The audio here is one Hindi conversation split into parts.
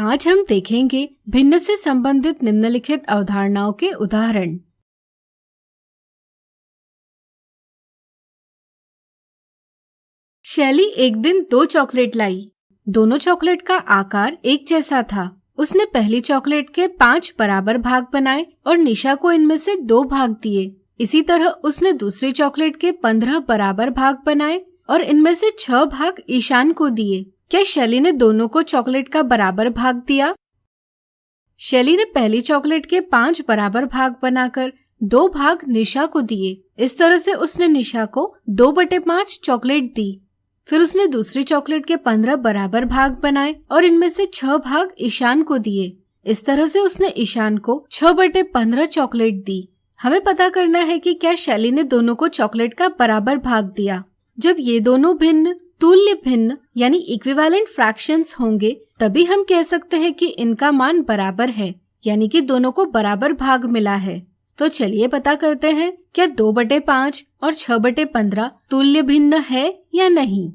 आज हम देखेंगे भिन्न से संबंधित निम्नलिखित अवधारणाओं के उदाहरण। शैली एक दिन 2 चॉकलेट लाई। दोनों चॉकलेट का आकार एक जैसा था। उसने पहली चॉकलेट के 5 बराबर भाग बनाए और निशा को इनमें से 2 भाग दिए। इसी तरह उसने दूसरी चॉकलेट के 15 बराबर भाग बनाए और इनमें से 6 भाग ईशान को दिए। क्या शैली ने दोनों को चॉकलेट का बराबर भाग दिया? शैली ने पहली चॉकलेट के 5 बराबर भाग बनाकर 2 भाग निशा को दिए। इस तरह से उसने निशा को 2/5 चॉकलेट दी। फिर उसने दूसरी चॉकलेट के 15 बराबर भाग बनाए और इनमें से 6 भाग ईशान को दिए। इस तरह से उसने ईशान को 6/15 चॉकलेट दी। हमें पता करना है कि क्या शैली ने दोनों को चॉकलेट का बराबर भाग दिया। जब ये दोनों भिन्न तुल्य भिन्न यानी इक्विवेलेंट फ्रैक्शंस होंगे तभी हम कह सकते हैं कि इनका मान बराबर है, यानी कि दोनों को बराबर भाग मिला है। तो चलिए पता करते हैं क्या 2/5 और 6/15 तुल्य भिन्न है या नहीं।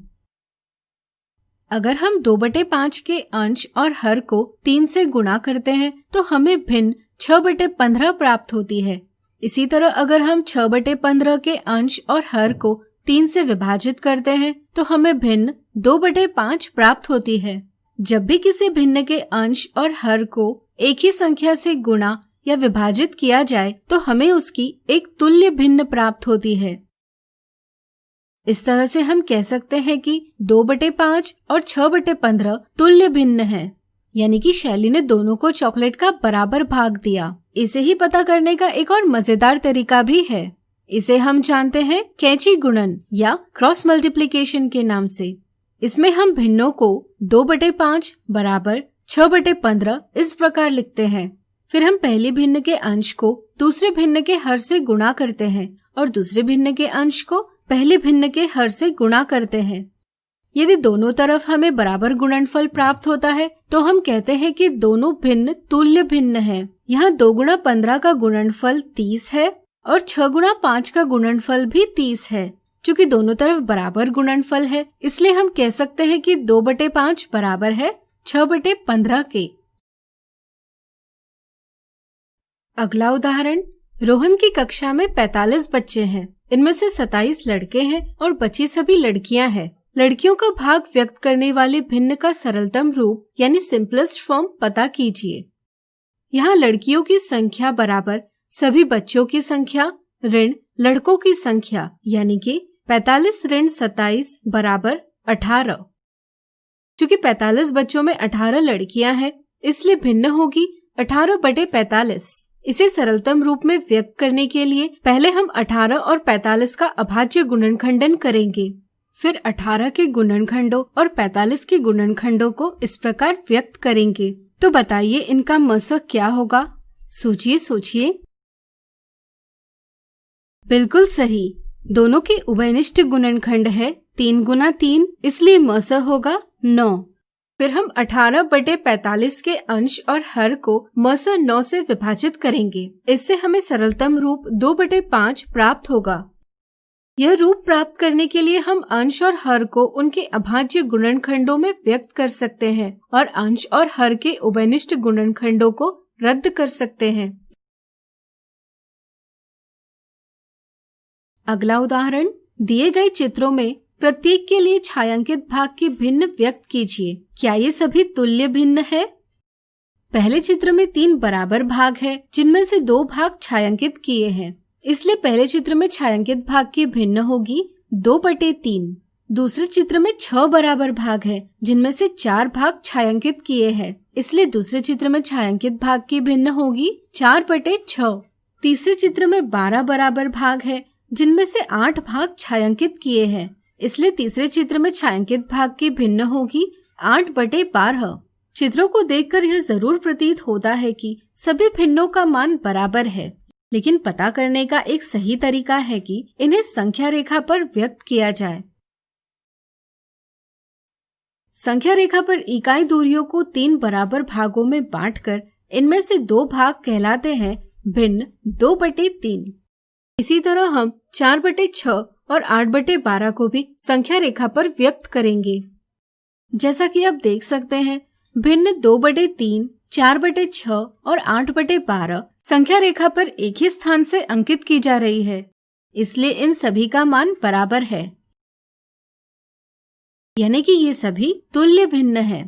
अगर हम 2/5 के अंश और हर को 3 से गुणा करते हैं तो हमें भिन्न 6/15 प्राप्त होती है। इसी तरह अगर हम 6/15 के अंश और हर को 3 से विभाजित करते हैं तो हमें भिन्न 2/5 प्राप्त होती है। जब भी किसी भिन्न के अंश और हर को एक ही संख्या से गुणा या विभाजित किया जाए तो हमें उसकी एक तुल्य भिन्न प्राप्त होती है। इस तरह से हम कह सकते हैं कि 2/5 और 6/15 तुल्य भिन्न है, यानी कि शैली ने दोनों को चॉकलेट का बराबर भाग दिया। इसे ही पता करने का एक और मजेदार तरीका भी है। इसे हम जानते हैं कैंची गुणन या क्रॉस मल्टीप्लिकेशन के नाम से। इसमें हम भिन्नों को 2/5 बराबर 6/15 इस प्रकार लिखते हैं। फिर हम पहले भिन्न के अंश को दूसरे भिन्न के हर से गुणा करते हैं और दूसरे भिन्न के अंश को पहले भिन्न के हर से गुणा करते हैं। यदि दोनों तरफ हमें बराबर गुणनफल प्राप्त होता है तो हम कहते हैं कि दोनों भिन्न तुल्य भिन्न हैं। यहाँ 2 गुणा 15 का गुणनफल 30 है और 6 गुणा 5 का गुणनफल भी 30 है। चूँकि दोनों तरफ बराबर गुणनफल है इसलिए हम कह सकते हैं कि 2/5 बराबर है 6/15 के। अगला उदाहरण, रोहन की कक्षा में 45 बच्चे हैं। इनमें से 27 लड़के हैं और बची सभी लड़कियां हैं। लड़कियों का भाग व्यक्त करने वाले भिन्न का सरलतम रूप यानी सिंपलेस्ट फॉर्म पता कीजिए। यहाँ लड़कियों की संख्या बराबर सभी बच्चों की संख्या ऋण लड़कों की संख्या, यानी कि 45 ऋण 27 बराबर 18। चूँकि 45 बच्चों में 18 लड़कियां हैं इसलिए भिन्न होगी 18/45। इसे सरलतम रूप में व्यक्त करने के लिए पहले हम 18 और 45 का अभाज्य गुणनखंडन करेंगे। फिर 18 के गुणनखंडों और 45 के गुणनखंडों को इस प्रकार व्यक्त करेंगे। तो बताइए इनका मसक क्या होगा? सोचिए सोचिए। बिल्कुल सही, दोनों के उभयनिष्ठ गुणनखंड है 3 गुना 3, इसलिए मसक होगा 9। फिर हम 18/45 के अंश और हर को मसक 9 से विभाजित करेंगे। इससे हमें सरलतम रूप 2/5 प्राप्त होगा। यह रूप प्राप्त करने के लिए हम अंश और हर को उनके अभाज्य गुणनखंडों में व्यक्त कर सकते हैं और अंश और हर के उभयनिष्ठ गुणनखंडों को रद्द कर सकते हैं। अगला उदाहरण, दिए गए चित्रों में प्रत्येक के लिए छायांकित भाग की भिन्न व्यक्त कीजिए। क्या ये सभी तुल्य भिन्न है? पहले चित्र में 3 बराबर भाग है जिनमें से 2 भाग छायांकित किए हैं, इसलिए पहले चित्र में छायांकित भाग की भिन्न होगी 2/3। दूसरे चित्र में 6 बराबर भाग है जिनमें से 4 भाग छायांकित किए हैं, इसलिए दूसरे चित्र में छायांकित भाग की भिन्न होगी 4/6। तीसरे चित्र में 12 बराबर भाग है जिनमें से 8 भाग छायांकित किए हैं, इसलिए तीसरे चित्र में छायांकित भाग की भिन्न होगी 8/12। चित्रों को देखकर यह जरूर प्रतीत होता है कि सभी भिन्नों का मान बराबर है, लेकिन पता करने का एक सही तरीका है कि इन्हें संख्या रेखा पर व्यक्त किया जाए। संख्या रेखा पर इकाई दूरियों को 3 बराबर भागों में बांटकर इनमें से 2 भाग कहलाते हैं भिन्न 2/3। इसी तरह हम 4/6 और 8/12 को भी संख्या रेखा पर व्यक्त करेंगे। जैसा कि आप देख सकते हैं भिन्न 2/3, 4/6 और 8/12 संख्या रेखा पर एक ही स्थान से अंकित की जा रही है, इसलिए इन सभी का मान बराबर है, यानी कि ये सभी तुल्य भिन्न हैं।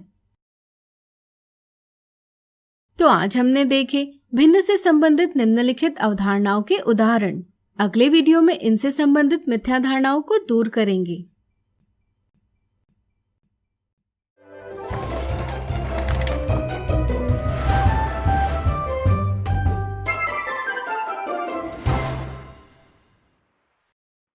तो आज हमने देखे भिन्न से संबंधित निम्नलिखित अवधारणाओं के उदाहरण। अगले वीडियो में इनसे संबंधित मिथ्या धारणाओं को दूर करेंगे।